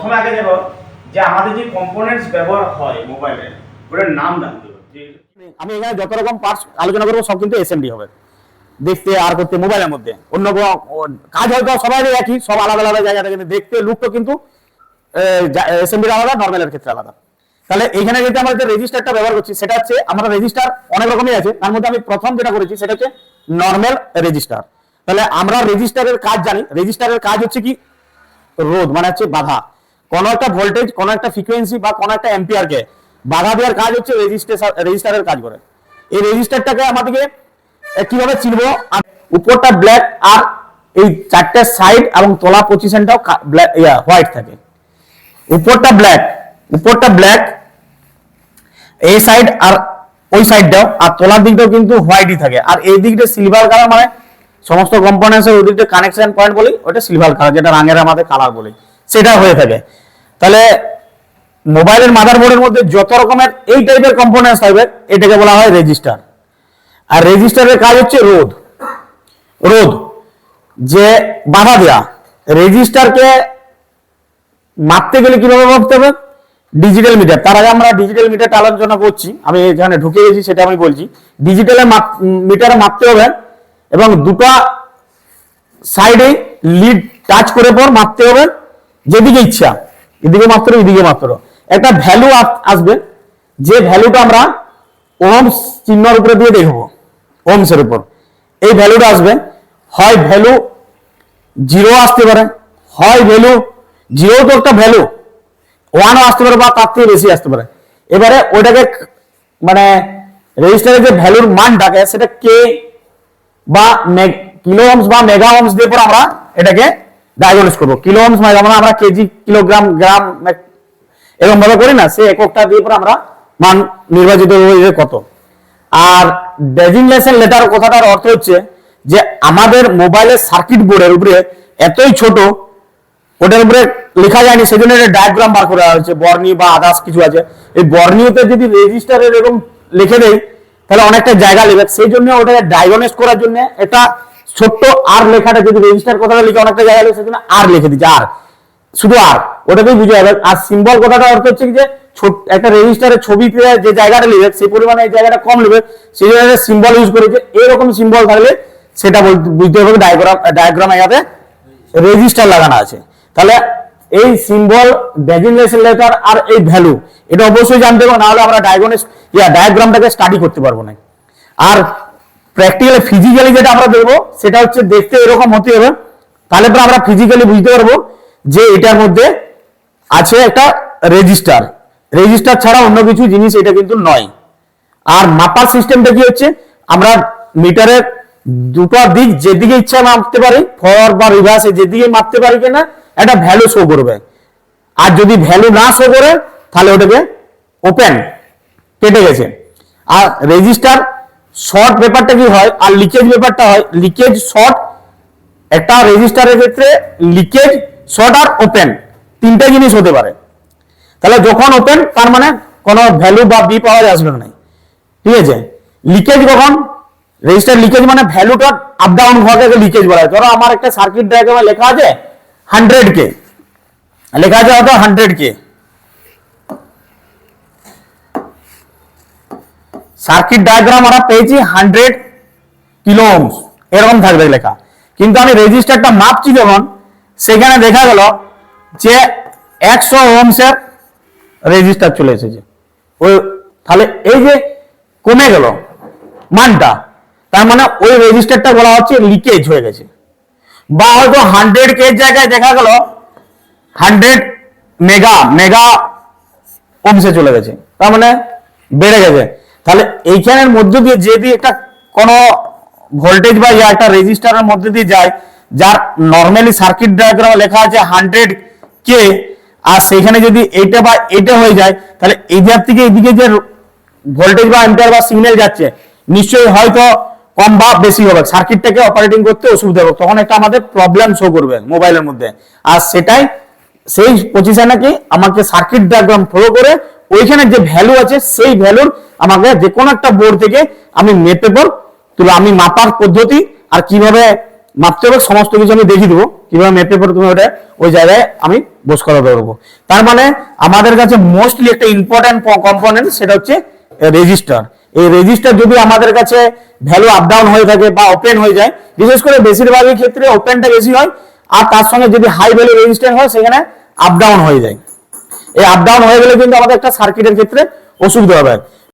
প্রথমে আগে দেখো যে আমাদের যে কম্পোনেন্টস ব্যবহার হয় মোবাইলে ওটার নাম জানতে হবে। আমি এখানে যত রকম পার্টস আলোচনা করবো সব কিন্তু এসএমডি হবে, দেখতে আর করতে মোবাইলের মধ্যে। অন্য কাজ হয়তো সবাই একই, সব আলাদা আলাদা জায়গাটা, কিন্তু দেখতে লুকটা কিন্তু এসএমডি আলাদা, নর্মালের ক্ষেত্রে আলাদা। তাহলে এইখানে যেটা আমরা যে রেজিস্টারটা ব্যবহার করছি সেটা হচ্ছে, আমরা রেজিস্টার অনেক রকমই আছে, তার মধ্যে আমি প্রথম যেটা করেছি সেটা হচ্ছে নর্মাল রেজিস্টার। তাহলে আমরা রেজিস্টারের কাজ জানি, রেজিস্টারের কাজ হচ্ছে কি রোধ, মানে হচ্ছে বাধা। কোন একটা ভোল্টেজ, কোন একটা ফ্রিকোয়েন্সি বা কোন একটা অ্যাম্পিয়ারকে বাধা দেওয়ার কাজ হচ্ছে রেজিস্টারের কাজ করে। এই রেজিস্টারটাকে আমাদেরকে কিভাবে চিনবো, উপরটা ব্ল্যাক আর এই চারটে সাইড এবং তলা পজিশনটাও হোয়াইট থাকে। উপরটা ব্ল্যাক এই সাইড আর ওই সাইডটাও, আর তলার দিকটাও কিন্তু হোয়াইটই থাকে। আর এই দিকটা সিলভার কালার, মানে সমস্ত কম্পোনেন্টস এর ওই দিকটা কানেকশন পয়েন্ট বলি, ওটা সিলভার কালার, যেটা রঙের আমাদের কালার বলি, সেটা হয়ে থাকে। তাহলে মোবাইলের মাদারবোর্ডের মধ্যে যত রকমের এই টাইপের কম্পোনেন্টস থাকবে এটাকে বলা হয় রেজিস্টার। আর রেজিস্টারের কাজ হচ্ছে রোধ, যে বাধা দেয়া। রেজিস্টারকে মাপতে গেলে কিভাবে মাপতে হবে, ডিজিটাল মিটার। তার আগে আমরা ডিজিটাল মিটারটা আলোচনা করছি, আমি এখানে ঢুকে গেছি সেটা আমি বলছি। ডিজিটালে মিটারে মাপতে হবে এবং দুটো সাইডে লিড টাচ করে পর মাপতে হবে, যেদিকে ইচ্ছা, এদিকে মাত্র এদিকে মাত্র একটা ভ্যালু আসবে, যে ভ্যালুটা আমরা ওহমস চিহ্নের উপরে দিয়ে দেখব, ওহমসের উপর এই ভ্যালুটা আসবে। হয় ভ্যালু 0 আসতে পারে, হয় ভ্যালু 0 তো একটা ভ্যালু 1ও আসতে পারে, বা তার থেকে বেশি আসতে পারে। এবারে ওইটাকে মানে রেজিস্টারের যে ভ্যালুর মানটাকে সেটা কে বা কিলো ওহমস বা মেগা ওহমস দিয়ে পর আমরা এটাকে ডায়াগনোস করবো। কিলো ওহমস মানে আমরা কেজি, কিলোগ্রাম, গ্রাম এরকম ভাবে করি না, সেই এককটা দিয়ে পর আমরা মান নির্বাচিত কত। আর ডেজিগনেশন লেটার কথাটার অর্থ হচ্ছে যে আমাদের মোবাইলের সার্কিট বোর্ডের উপরে এতই ছোট, ওটার উপরে লেখা যায়নি, সেজন্য এটা ডায়াগ্রাম বার করা হয়েছে, বর্ণি বা আদার্স কিছু আছে। এই বর্ণিতে যদি রেজিস্টারের এরকম লিখে দেয় তাহলে অনেকটা জায়গা নেবে, সেই জন্য ওটাকে ডায়াগনোস করার জন্য এটা ছোট্ট আর লেখাটা, যদি রেজিস্টার কথাটা লিখে অনেকটা জায়গা নেবে, সেজন্য আর লিখে দিচ্ছে, আর শুধু আর, ওটাকেই বুঝে যাবে। আর সিম্বল কথাটা অর্থ হচ্ছে যে ছোট একটা রেজিস্টারের ছবিতে যে জায়গাটা নেবে সেই পরিমাণে এই জায়গাটা কম নেবে, সেই জন্য সিম্বল ইউজ করেছে। এরকম সিম্বল থাকলে সেটা বুঝতে হবে ডায়াগ্রামে যাতে রেজিস্টার লাগানো আছে। তাহলে এই সিম্বল, ডেজিগনেশন লেটার আর এই ভ্যালু, এটা অবশ্যই জানতে হবে, না হলে আমরা ডায়াগ্রামটাকে স্টাডি করতে পারবো না। আর প্র্যাকটিক্যালি ফিজিক্যালি যেটা আমরা দেখবো সেটা হচ্ছে দেখতে এরকম হতে হবে, তাহলে পরে আমরা ফিজিক্যালি বুঝতে পারবো যে এটার মধ্যে আছে একটা রেজিস্টার ছাড়া অন্য কিছু জিনিস এটা কিন্তু নয়। আর মাপার সিস্টেমটা কি হচ্ছে, আমরা মিটারের দুটো দিক যেদিকে ইচ্ছা মাপতে পারি, ফরওয়ার্ড বা রিভার্সে যেদিকে মাপতে পারি কিনা একটা ভ্যালু শো করবে। আর যদি ভ্যালু না শো করে তাহলে ওটাকে ওপেন, কেটে গেছে। আর রেজিস্টার শর্ট ব্যাপারটা কি হয়, আর লিকেজ ব্যাপারটা হয়। লিকেজ শর্ট, একটা রেজিস্টারের ক্ষেত্রে লিকেজ, শর্ট আর ওপেন তিনটা জিনিস হতে পারে। তাহলে যখন ওপেন তার মানে কোনো ভ্যালু বা বি পাওয়ার আসবে না, ঠিক আছে। লিকেজ কখন, রেজিস্টার লিকেজ মানে ভ্যালুটা আপ ডাউন হওয়াকে লিকেজ বলা হয়। ধরো আমার একটা সার্কিট ডায়াগ্রামে লেখা আছে 100K, লেখা আছে হয়তো 100K, সার্কিট ডায়াগ্রাম আমরা পেয়েছি 100 কিলো ওহমস, এরকম থাকবে লেখা। কিন্তু আমি রেজিস্টারটা মাপছি যখন, সেখানে দেখা গেল যে 100 ওহমসের রেজিস্টার চলে এসেছে। ওই তাহলে এই যে কমে গেল মানটা, তার মানে ওই রেজিস্টারটা বলা হচ্ছে লিকেজ হয়ে গেছে। বা হয়তো 100K জায়গায় দেখা গেল 100 মেগা ওহমসে চলে গেছে, তার মানে বেড়ে গেছে। তাহলে এইখানের মধ্যে দিয়ে যদি একটা কোনো ভোল্টেজ বা একটা রেজিস্টারের মধ্যে দিয়ে যায়, যার নর্মালি সার্কিট ডায়াগ্রামে লেখা আছে 100K, আর সেখানে যদি এইটা বা এটা হয়ে যায়, তাহলে এইদিক থেকে এইদিকে যে ভোল্টেজ বা অ্যাম্পিয়ার বা সিগন্যাল যাচ্ছে নিশ্চয়ই হয়তো কম বা বেশি হবে, সার্কিটটাকে অপারেটিং করতে অসুবিধা হবে, তখন একটা আমাদের প্রবলেম শো করবে মোবাইলের মধ্যে। আর সেটাই সেই পজিশনে কি আমাকে সার্কিট ডায়াগ্রাম ফলো করে ওইখানে যে ভ্যালু আছে সেই ভ্যালুর আমাকে যে কোনো একটা বোর্ড থেকে আমি মেপে পর তুলে, আমি মাপার পদ্ধতি আর কিভাবে মাপতে হবে, সমস্ত কিছু আমি দেখিয়ে দেবো কিভাবে মেপে পরে তুমি ওটা ওই জায়গায় আমি বস করাতে পারবো। তার মানে আমাদের কাছে মোস্টলি একটা ইম্পর্টেন্ট কম্পোনেন্ট, সেটা হচ্ছে রেজিস্টার। এই রেজিস্টার যদি আমাদের কাছে ভ্যালু আপ ডাউন হয়ে থাকে বা ওপেন হয়ে যায়, বিশেষ করে বেশিরভাগই ক্ষেত্রে ওপেনটা বেশি হয়, আর তার সঙ্গে যদি হাই ভ্যালু রেজিস্টার হয় সেখানে আপ ডাউন হয়ে যায়। এই আপ ডাউন হয়ে গেলে কিন্তু আমাদের একটা সার্কিটের ক্ষেত্রে অসুবিধা হবে।